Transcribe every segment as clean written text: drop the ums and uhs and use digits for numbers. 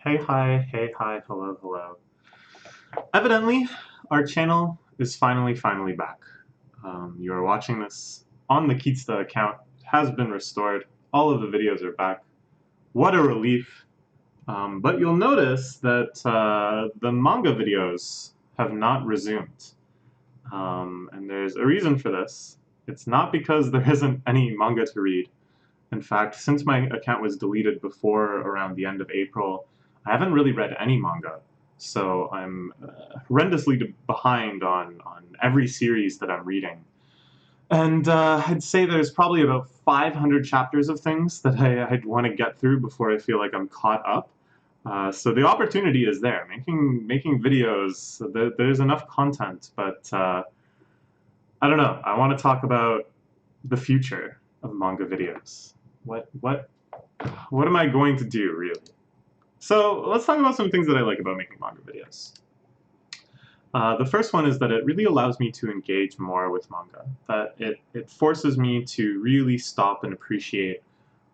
Hey, hi, hey, hi, hello, hello. Evidently, our channel is finally back. You are watching this on the Kitsta account. It has been restored. All of the videos are back. What a relief. But you'll notice that the manga videos have not resumed. And there's a reason for this. It's not because there isn't any manga to read. In fact, since my account was deleted before around the end of April, I haven't really read any manga. So I'm horrendously behind on every series that I'm reading. And I'd say there's probably about 500 chapters of things that I'd want to get through before I feel like I'm caught up. So the opportunity is there. Making videos, there's enough content, but I don't know. I want to talk about the future of manga videos. What what what am I going to do really? So let's talk about some things that I like about making manga videos. The first one is that it really allows me to engage more with manga. That it forces me to really stop and appreciate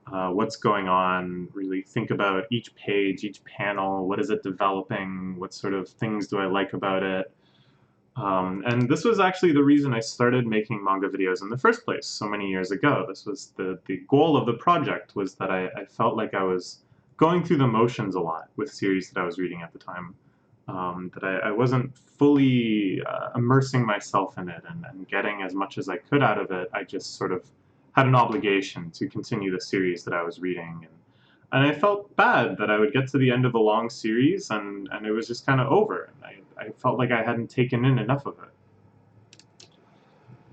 what's going on, really think about each page, each panel, what is it developing, what sort of things do I like about it. And this was actually the reason I started making manga videos in the first place so many years ago. This was the goal of the project, was that I felt like I was going through the motions a lot with series that I was reading at the time. That I wasn't fully immersing myself in it and getting as much as I could out of it. I just sort of had an obligation to continue the series that I was reading. And I felt bad that I would get to the end of a long series and it was just kind of over. And I felt like I hadn't taken in enough of it.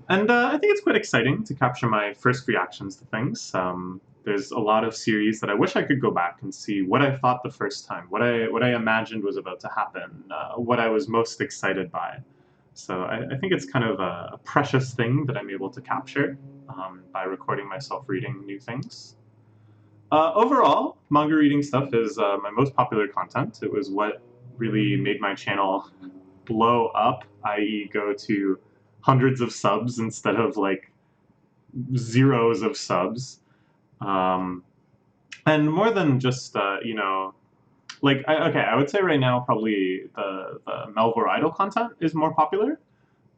And I think it's quite exciting to capture my first reactions to things. There's a lot of series that I wish I could go back and see what I thought the first time, what I imagined was about to happen, what I was most excited by. So I think it's kind of a precious thing that I'm able to capture by recording myself reading new things. Overall, manga reading stuff is my most popular content. It was what really made my channel blow up, i.e., go to hundreds of subs instead of like zeros of subs. Um, and more than just, okay, I would say right now probably the Melvor Idol content is more popular,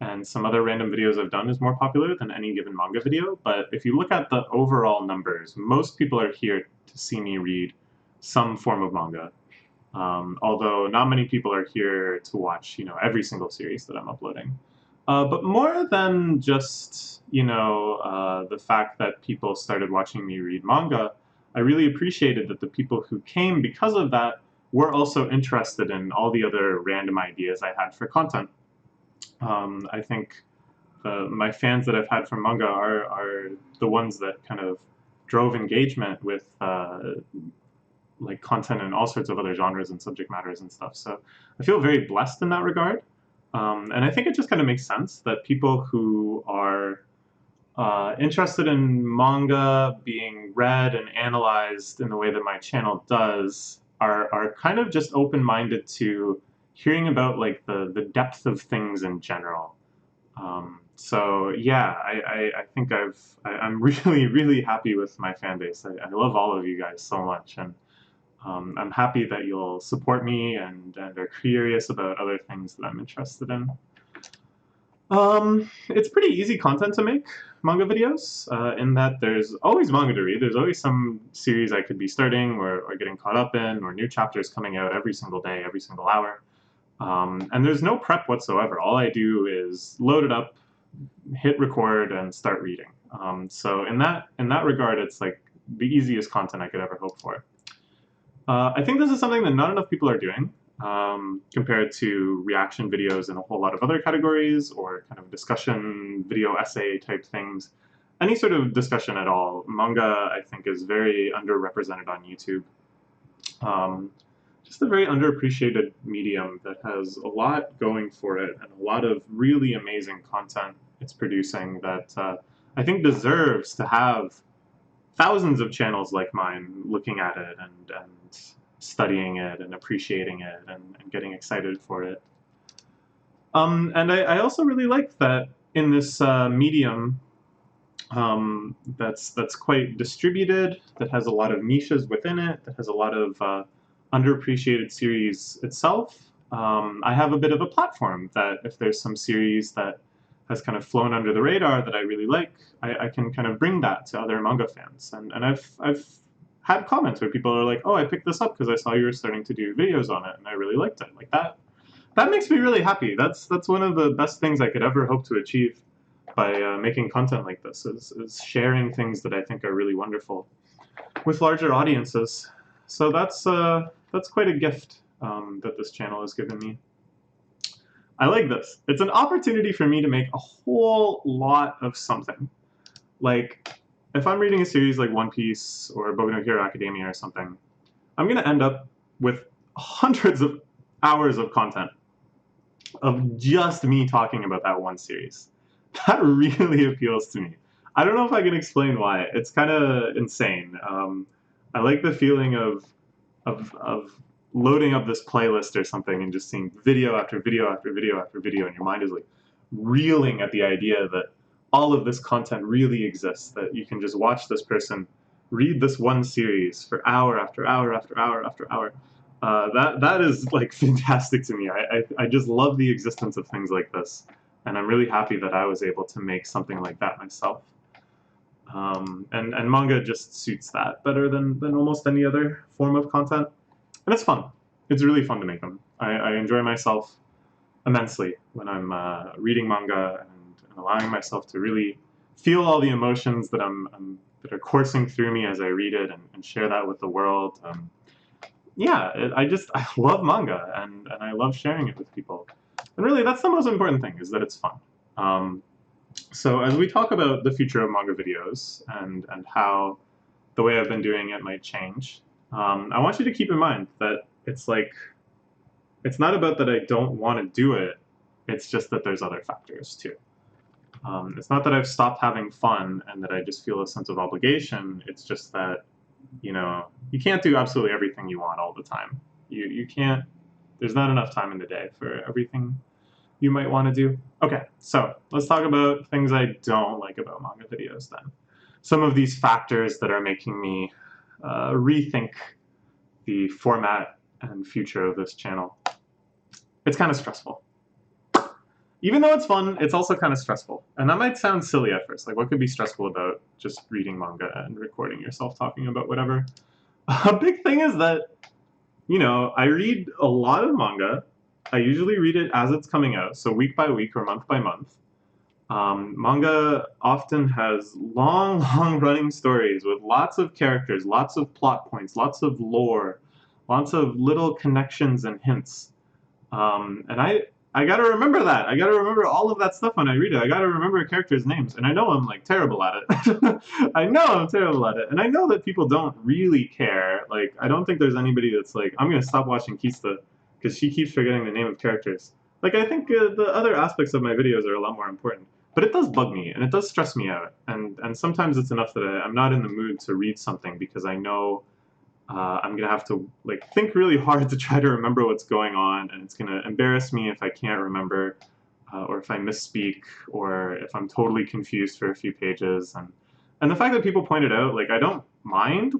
and some other random videos I've done is more popular than any given manga video. But if you look at the overall numbers, most people are here to see me read some form of manga. Although not many people are here to watch, every single series that I'm uploading. But more than just, the fact that people started watching me read manga, I really appreciated that the people who came because of that were also interested in all the other random ideas I had for content. I think my fans that I've had from manga are the ones that kind of drove engagement with like content in all sorts of other genres and subject matters and stuff. So I feel very blessed in that regard. And I think it just kind of makes sense that people who are interested in manga being read and analyzed in the way that my channel does are kind of just open-minded to hearing about like the depth of things in general. So yeah, I think I'm really happy with my fan base. I love all of you guys so much, and I'm happy that you'll support me and are curious about other things that I'm interested in. It's pretty easy content to make manga videos, in that there's always manga to read. There's always some series I could be starting or getting caught up in, or new chapters coming out every single day, every single hour. And there's no prep whatsoever. All I do is load it up, hit record, and start reading. So in that regard, it's like the easiest content I could ever hope for. I think this is something that not enough people are doing, compared to reaction videos in a whole lot of other categories, or kind of discussion video essay type things. Any sort of discussion at all. Manga, I think, is very underrepresented on YouTube. Um, just a very underappreciated medium that has a lot going for it and a lot of really amazing content it's producing that I think deserves to have thousands of channels like mine looking at it and studying it and appreciating it and getting excited for it. And I also really like that in this medium, that's quite distributed, that has a lot of niches within it, that has a lot of underappreciated series itself, I have a bit of a platform that if there's some series that has kind of flown under the radar that I really like, I can kind of bring that to other manga fans. And I've had comments where people are like, oh, I picked this up because I saw you were starting to do videos on it and I really liked it. Like that makes me really happy. That's one of the best things I could ever hope to achieve by making content like this, is sharing things that I think are really wonderful with larger audiences. So that's quite a gift that this channel has given me. I like this. It's an opportunity for me to make a whole lot of something. Like, if I'm reading a series like One Piece or Boku no Hero Academia or something, I'm going to end up with hundreds of hours of content of just me talking about that one series. That really appeals to me. I don't know if I can explain why. It's kind of insane. I like the feeling of loading up this playlist or something and just seeing video after video after video after video, and your mind is like reeling at the idea that all of this content really exists, that you can just watch this person read this one series for hour after hour after hour after hour. That is like fantastic to me. I just love the existence of things like this, and I'm really happy that I was able to make something like that myself. And manga just suits that better than almost any other form of content. And it's fun. It's really fun to make them. I enjoy myself immensely when I'm reading manga and allowing myself to really feel all the emotions that that are coursing through me as I read it and share that with the world. Yeah, I love manga and I love sharing it with people. And really, that's the most important thing, is that it's fun. So as we talk about the future of manga videos and how the way I've been doing it might change, I want you to keep in mind that it's not about that I don't want to do it, it's just that there's other factors too. It's not that I've stopped having fun and that I just feel a sense of obligation, it's just that, you can't do absolutely everything you want all the time. You can't, there's not enough time in the day for everything you might want to do. Okay, so let's talk about things I don't like about manga videos then. Some of these factors that are making me rethink the format and future of this channel. It's kind of stressful. Even though it's fun, it's also kind of stressful. And that might sound silly at first. Like, what could be stressful about just reading manga and recording yourself talking about whatever? A big thing is that, I read a lot of manga. I usually read it as it's coming out, so week by week or month by month. Manga often has long, long running stories with lots of characters, lots of plot points, lots of lore, lots of little connections and hints. And I gotta remember that. I gotta remember all of that stuff when I read it. I gotta remember characters' names. And I know I'm like terrible at it. I know I'm terrible at it. And I know that people don't really care. Like, I don't think there's anybody that's like, I'm gonna stop watching Kista because she keeps forgetting the name of characters. Like, I think the other aspects of my videos are a lot more important. But it does bug me, and it does stress me out. And sometimes it's enough that I'm not in the mood to read something because I know I'm gonna have to think really hard to try to remember what's going on, and it's gonna embarrass me if I can't remember, or if I misspeak, or if I'm totally confused for a few pages. And the fact that people point it out, I don't mind.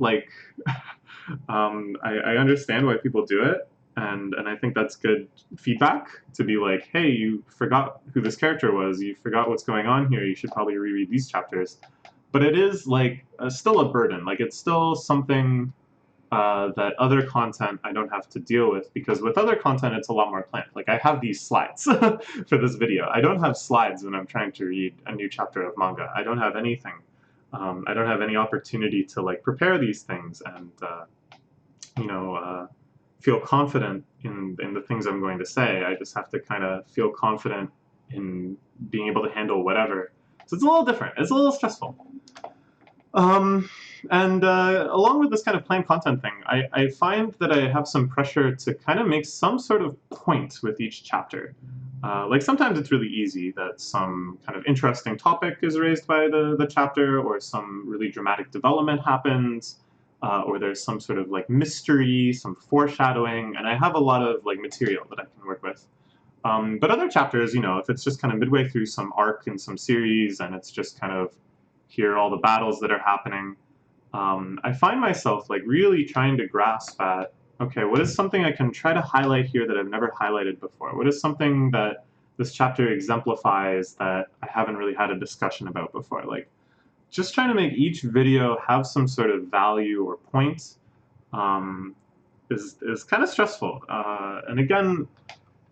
I understand why people do it, and I think that's good feedback to be like, hey, you forgot who this character was, you forgot what's going on here, you should probably reread these chapters. But it is still a burden. It's still something that other content I don't have to deal with, because with other content it's a lot more planned. I have these slides for this video. I don't have slides when I'm trying to read a new chapter of manga. I don't have anything. I don't have any opportunity to prepare these things and feel confident in the things I'm going to say. I just have to kind of feel confident in being able to handle whatever. So it's a little different. It's a little stressful. Along with this kind of planned content thing, I find that I have some pressure to kind of make some sort of point with each chapter. Sometimes it's really easy that some kind of interesting topic is raised by the chapter, or some really dramatic development happens, or there's some sort of mystery, some foreshadowing, and I have a lot of material that I can work with. But other chapters, if it's just kind of midway through some arc in some series and it's just kind of hear all the battles that are happening, I find myself really trying to grasp at okay, what is something I can try to highlight here that I've never highlighted before? What is something that this chapter exemplifies that I haven't really had a discussion about before? Like, just trying to make each video have some sort of value or point um, is kind of stressful. And again,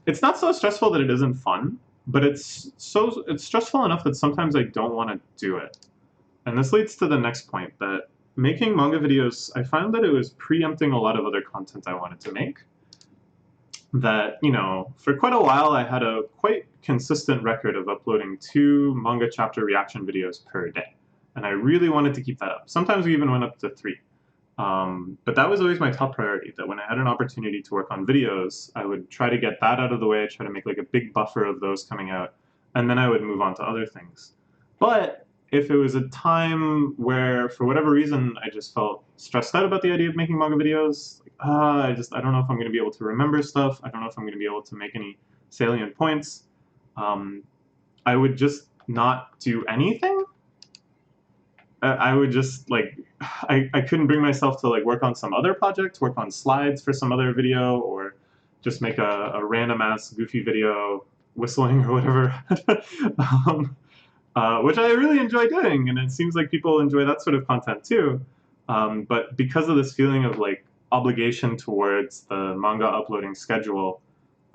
it's not so stressful that it isn't fun, but it's stressful enough that sometimes I don't want to do it. And this leads to the next point that making manga videos, I found that it was preempting a lot of other content I wanted to make. That, you know, for quite a while I had a quite consistent record of uploading 2 manga chapter reaction videos per day. And I really wanted to keep that up. Sometimes we even went up to 3. But that was always my top priority, that when I had an opportunity to work on videos, I would try to get that out of the way, try to make like a big buffer of those coming out, and then I would move on to other things. But if it was a time where, for whatever reason, I just felt stressed out about the idea of making manga videos, like, I don't know if I'm going to be able to remember stuff, I don't know if I'm going to be able to make any salient points, um, I would just not do anything. I would just like I couldn't bring myself to like work on some other project, work on slides for some other video, or just make a random ass goofy video whistling or whatever, which I really enjoy doing, and it seems like people enjoy that sort of content too. But because of this feeling of like obligation towards the manga uploading schedule,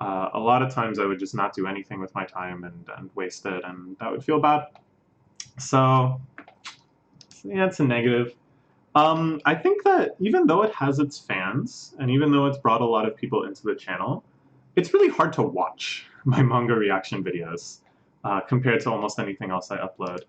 a lot of times I would just not do anything with my time and waste it, and that would feel bad. So yeah, it's a negative. I think that even though it has its fans, and even though it's brought a lot of people into the channel, it's really hard to watch my manga reaction videos compared to almost anything else I upload.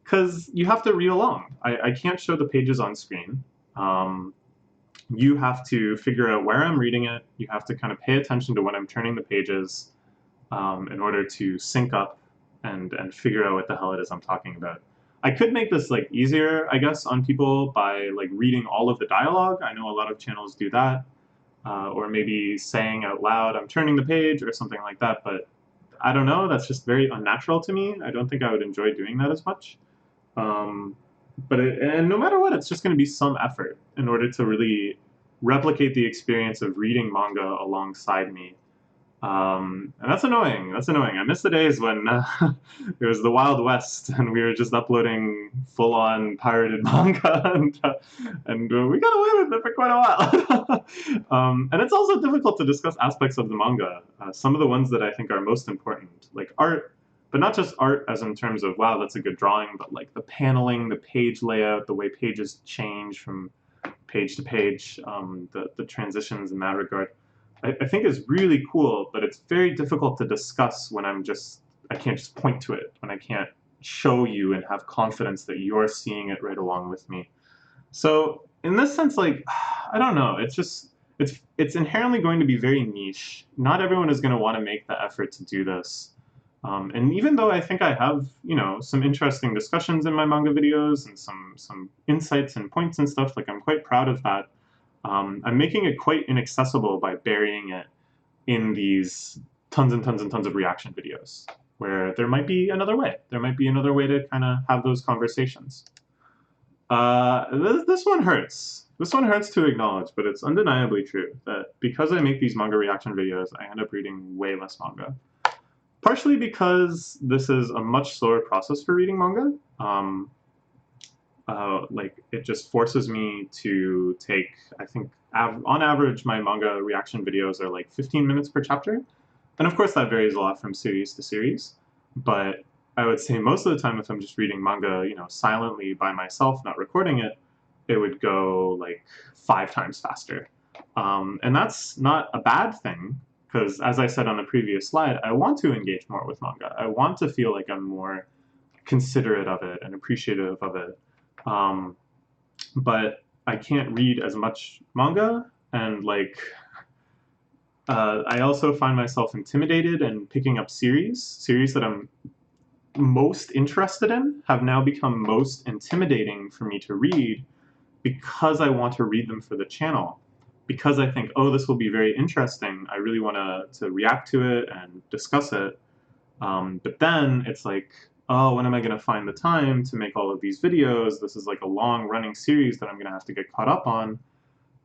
Because you have to read along. I can't show the pages on screen. You have to figure out where I'm reading it. You have to kind of pay attention to when I'm turning the pages in order to sync up and figure out what the hell it is I'm talking about. I could make this like easier, I guess, on people by like reading all of the dialogue. I know a lot of channels do that, or maybe saying out loud, "I'm turning the page" or something like that. But I don't know. That's just very unnatural to me. I don't think I would enjoy doing that as much. Um, and no matter what, it's just going to be some effort in order to really replicate the experience of reading manga alongside me. And that's annoying. That's annoying. I miss the days when it was the Wild West and we were just uploading full-on pirated manga, and we got away with it for quite a while. And it's also difficult to discuss aspects of the manga. Some of the ones that I think are most important, like art, but not just art as in terms of, wow, that's a good drawing, but like the paneling, the page layout, the way pages change from page to page, the transitions in that regard. I think is really cool, but it's very difficult to discuss when I can't just point to it, when I can't show you and have confidence that you're seeing it right along with me. So in this sense, like, I don't know, it's inherently going to be very niche. Not everyone is going to want to make the effort to do this. And even though I think I have, you know, some interesting discussions in my manga videos and some insights and points and stuff, like I'm quite proud of that. I'm making it quite inaccessible by burying it in these tons and tons and tons of reaction videos, where there might be another way. There might be another way to kind of have those conversations. This one hurts. This one hurts to acknowledge, but it's undeniably true that because I make these manga reaction videos, I end up reading way less manga. Partially because this is a much slower process for reading manga. Like it just forces me to take, I think on average my manga reaction videos are like 15 minutes per chapter, and of course that varies a lot from series to series, but I would say most of the time if I'm just reading manga, you know, silently by myself, not recording it, it would go like 5 times faster. And that's not a bad thing, because as I said on the previous slide, I want to engage more with manga. I want to feel like I'm more considerate of it and appreciative of it. But I can't read as much manga, and like I also find myself intimidated in picking up series that I'm most interested in have now become most intimidating for me to read because I want to read them for the channel. Because I think, oh, this will be very interesting. I really want to react to it and discuss it. But then it's like, oh, when am I going to find the time to make all of these videos? This is like a long running series that I'm going to have to get caught up on.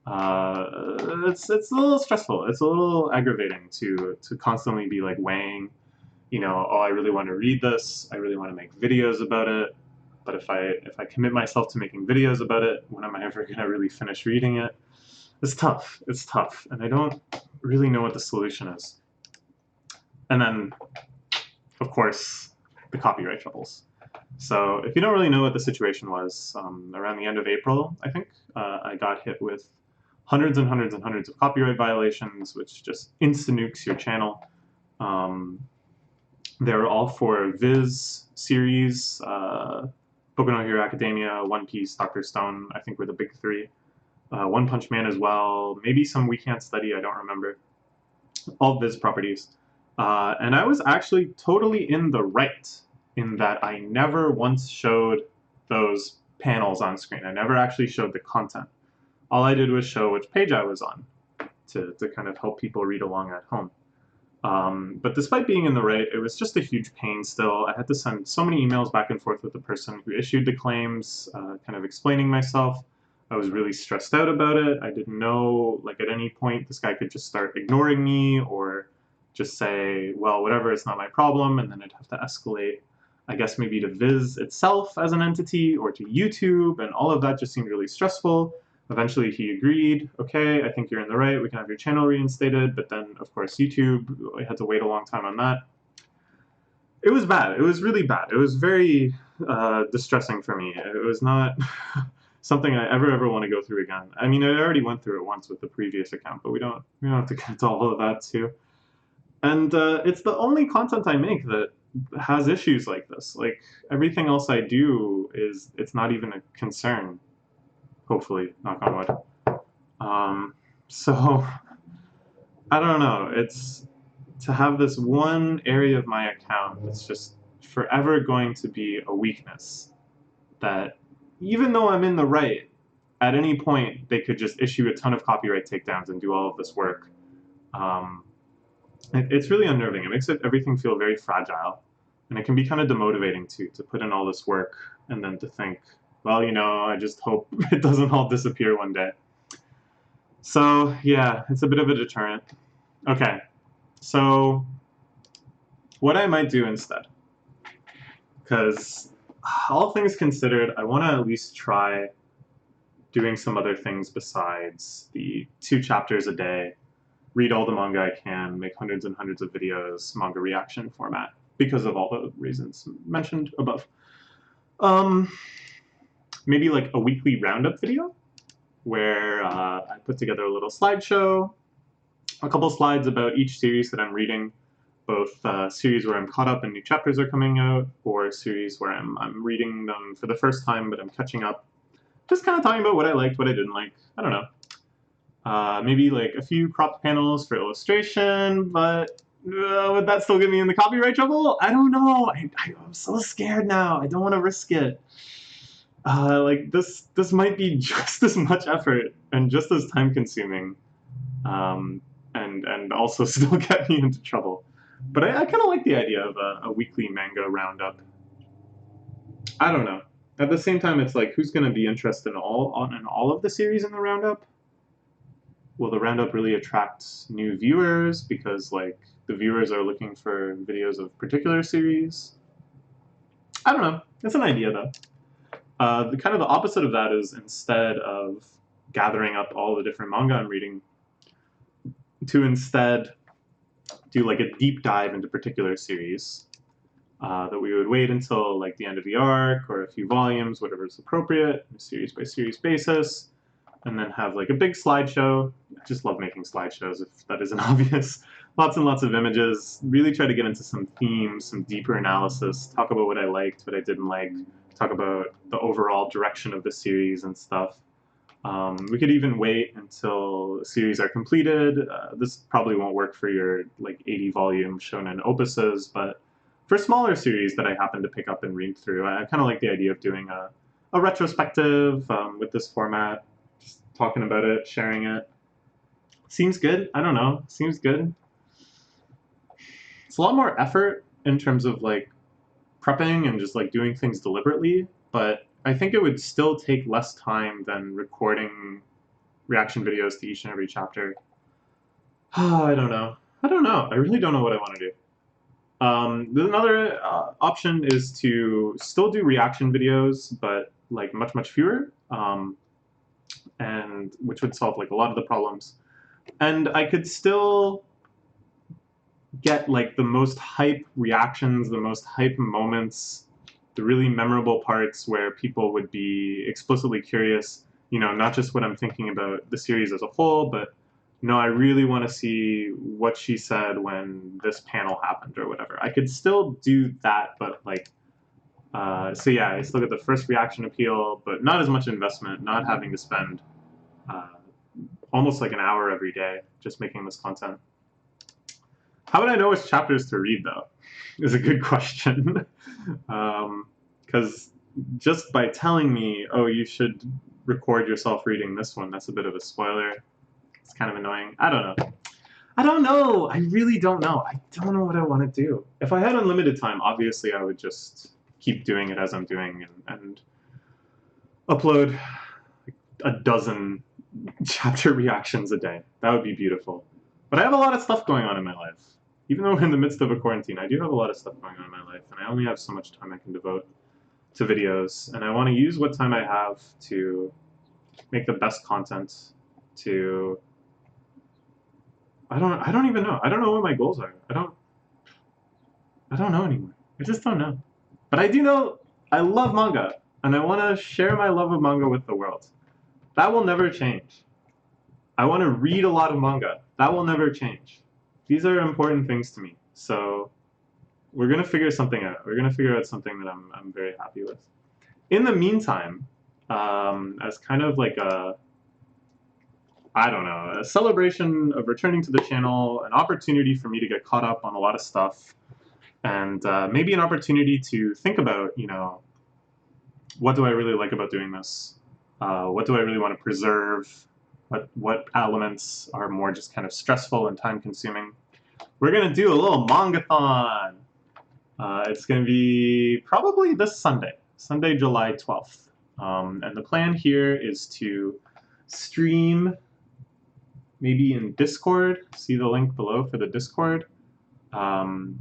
It's a little stressful. It's a little aggravating to constantly be like weighing, oh, I really want to read this. I really want to make videos about it. But if I commit myself to making videos about it, when am I ever gonna really finish reading it? It's tough. It's tough, and I don't really know what the solution is. And then, of course, the copyright troubles. So if you don't really know what the situation was, around the end of April, I think, I got hit with hundreds and hundreds and hundreds of copyright violations, which just insta-nukes your channel. Um, they were all for Viz series, Boku no Hero Academia, One Piece, Doctor Stone, I think were the big three. One Punch Man as well, maybe some We Can't Study, I don't remember. All Viz properties. And I was actually totally in the right in that I never once showed those panels on screen. I never actually showed the content. All I did was show which page I was on to kind of help people read along at home. But despite being in the right, it was just a huge pain still. I had to send so many emails back and forth with the person who issued the claims, kind of explaining myself. I was really stressed out about it. I didn't know, like, at any point this guy could just start ignoring me or just say, well, whatever, it's not my problem, and then I'd have to escalate, I guess, maybe to Viz itself as an entity or to YouTube, and all of that just seemed really stressful. Eventually he agreed, okay, I think you're in the right, we can have your channel reinstated, but then, of course, YouTube, I had to wait a long time on that. It was bad. It was really bad. It was very distressing for me. It was not something I ever want to go through again. I mean, I already went through it once with the previous account, but we don't have to get into all of that too. And it's the only content I make that has issues like this. Like, everything else I do it's not even a concern. Hopefully, knock on wood. So I don't know. It's to have this one area of my account that's just forever going to be a weakness. That even though I'm in the right, at any point they could just issue a ton of copyright takedowns and do all of this work. Um, it's really unnerving. It makes everything feel very fragile, and it can be kind of demotivating to put in all this work and then to think, well, I just hope it doesn't all disappear one day. So yeah, it's a bit of a deterrent. Okay, so what I might do instead, because all things considered, I want to at least try doing some other things besides the 2 chapters a day, read all the manga I can, make hundreds and hundreds of videos, manga reaction format, because of all the reasons mentioned above. Maybe like a weekly roundup video where I put together a little slideshow, a couple slides about each series that I'm reading, both series where I'm caught up and new chapters are coming out, or series where I'm reading them for the first time but I'm catching up. Just kind of talking about what I liked, what I didn't like. I don't know. Maybe like a few cropped panels for illustration, but would that still get me in the copyright trouble? I don't know. I'm so scared now. I don't want to risk it. Like this might be just as much effort and just as time consuming, and also still get me into trouble. But I kind of like the idea of a weekly manga roundup. I don't know. At the same time, it's like, who's going to be interested in all of the series in the roundup? Will the roundup really attract new viewers because like the viewers are looking for videos of particular series? I don't know. It's an idea though. The kind of the opposite of that is, instead of gathering up all the different manga I'm reading, to instead do like a deep dive into particular series. That we would wait until like the end of the arc or a few volumes, whatever is appropriate, a series by series basis, and then have like a big slideshow. I just love making slideshows, if that isn't obvious. Lots and lots of images. Really try to get into some themes, some deeper analysis, talk about what I liked, what I didn't like, talk about the overall direction of the series and stuff. We could even wait until series are completed. This probably won't work for your like 80 volume shonen opuses, but for smaller series that I happen to pick up and read through, I kind of like the idea of doing a retrospective with this format, just talking about it, sharing it. Seems good. I don't know. Seems good. It's a lot more effort in terms of like prepping and just like doing things deliberately, but I think it would still take less time than recording reaction videos to each and every chapter. I don't know. I don't know. I really don't know what I want to do. Another option is to still do reaction videos, but like much fewer, and which would solve like a lot of the problems. And I could still get like the most hype reactions, the most hype moments, the really memorable parts where people would be explicitly curious, you know, not just what I'm thinking about the series as a whole, but no, I really want to see what she said when this panel happened or whatever. I could still do that, but like, so yeah, I still get the first reaction appeal, but not as much investment, not having to spend almost like an hour every day just making this content. How would I know which chapters to read, though? Is a good question. Because just by telling me, oh, you should record yourself reading this one, that's a bit of a spoiler. It's kind of annoying. I don't know. I don't know. I really don't know. I don't know what I want to do. If I had unlimited time, obviously I would just keep doing it as I'm doing and upload a dozen chapter reactions a day. That would be beautiful. But I have a lot of stuff going on in my life. Even though we're in the midst of a quarantine, I do have a lot of stuff going on in my life, and I only have so much time I can devote to videos, and I want to use what time I have to make the best content, to... I don't even know. I don't know what my goals are. I don't know anymore. I just don't know. But I do know I love manga, and I want to share my love of manga with the world. That will never change. I want to read a lot of manga. That will never change. These are important things to me. So we're going to figure something out. We're going to figure out something that I'm very happy with. In the meantime, as kind of like a, I don't know, a celebration of returning to the channel, an opportunity for me to get caught up on a lot of stuff, and maybe an opportunity to think about, you know, what do I really like about doing this? What do I really want to preserve? What elements are more just kind of stressful and time-consuming? We're going to do a little manga-thon. It's going to be probably this Sunday, July 12th. And the plan here is to stream maybe in Discord. See the link below for the Discord.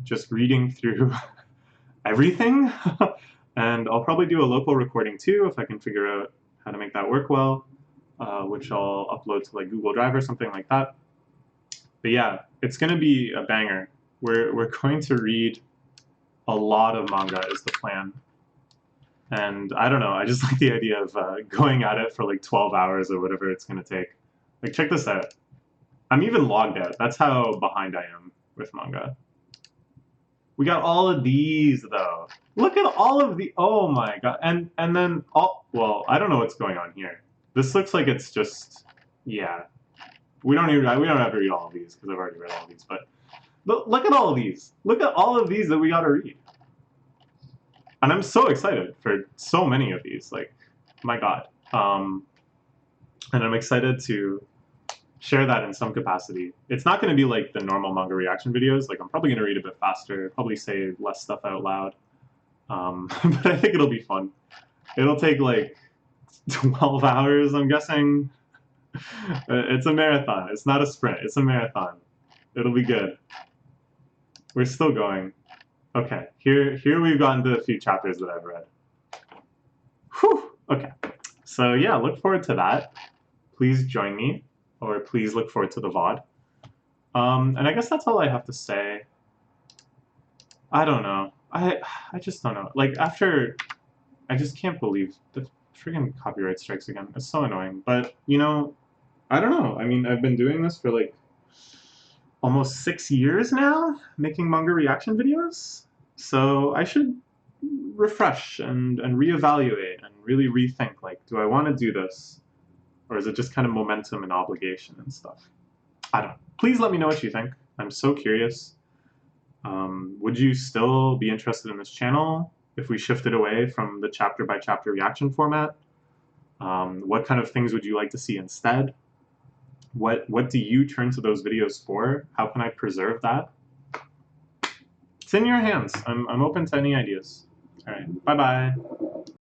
Just reading through everything. And I'll probably do a local recording too if I can figure out how to make that work well. Which I'll upload to like Google Drive or something like that. But yeah, it's going to be a banger. We're going to read a lot of manga is the plan. And I don't know, I just like the idea of going at it for like 12 hours or whatever it's going to take. Like, check this out. I'm even logged out. That's how behind I am with manga. We got all of these, though. Look at all of the... Oh my god. And then... Well, I don't know what's going on here. This looks like it's just... Yeah. We don't have to read all of these, because I've already read all of these, but look at all of these. Look at all of these that we got to read. And I'm so excited for so many of these. Like, my god. And I'm excited to share that in some capacity. It's not going to be like the normal manga reaction videos. Like, I'm probably going to read a bit faster, probably say less stuff out loud. But I think it'll be fun. It'll take like 12 hours, I'm guessing. It's a marathon. It's not a sprint. It's a marathon. It'll be good. We're still going. Okay, here we've gotten to a few chapters that I've read. Whew! Okay. So yeah, look forward to that. Please join me, or please look forward to the VOD. And I guess that's all I have to say. I don't know. I just don't know. Like, after... I just can't believe the freaking copyright strikes again. It's so annoying. But, you know, I don't know. I mean, I've been doing this for like almost 6 years now, making manga reaction videos. So I should refresh and reevaluate and really rethink, like, do I want to do this? Or is it just kind of momentum and obligation and stuff? I don't know. Please let me know what you think. I'm so curious. Would you still be interested in this channel if we shifted away from the chapter-by-chapter reaction format? What kind of things would you like to see instead? What do you turn to those videos for? How can I preserve that? It's in your hands. I'm open to any ideas. All right, bye-bye.